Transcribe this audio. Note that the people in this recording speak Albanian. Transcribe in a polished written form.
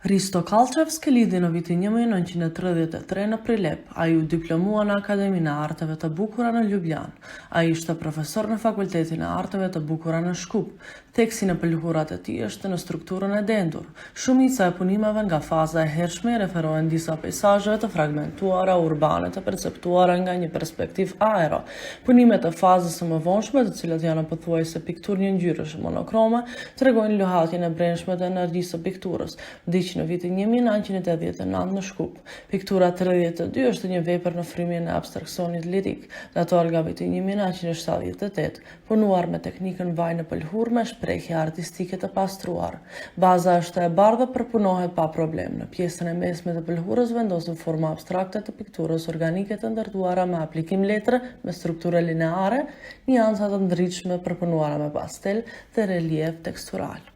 Risto Kalčevski lidi në vitin 1933 në Prilep. Ai u diplomua në Akademinë e Arteve të Bukura në Ljubljan. Ai ishte profesor në Fakultetin e Arteve të Bukura në Shkup. Teksti në pëlhurat e tij është në strukturën e dendur. Shumica e punimeve nga faza e hershme referohen disa peizazheve të fragmentuara urbane të perceptuara nga një perspektivë aero. Punimet e fazës së mëvonshme, të cilat janë pothuajse pikturë një ngjyresh monokrome, tregojnë lohatjen e brendshme të energjisë së pikturës. Në vitin 1989 në Shkup. Piktura 32 është një vepër në frymjen e abstraksionit lirik, datuar nga viti 1978, punuar me teknikën vaj në pëlhur me shprehje artistike të pastruar. Baza është e bardhë, përpunohet pa problem. Në pjesën e mesme të pëlhurës vendosen forma abstrakte të pikturës organike të ndërtuara me aplikim letre, me strukturë lineare, nianca të ndritshme përpunuara me pastel dhe relief tekstural.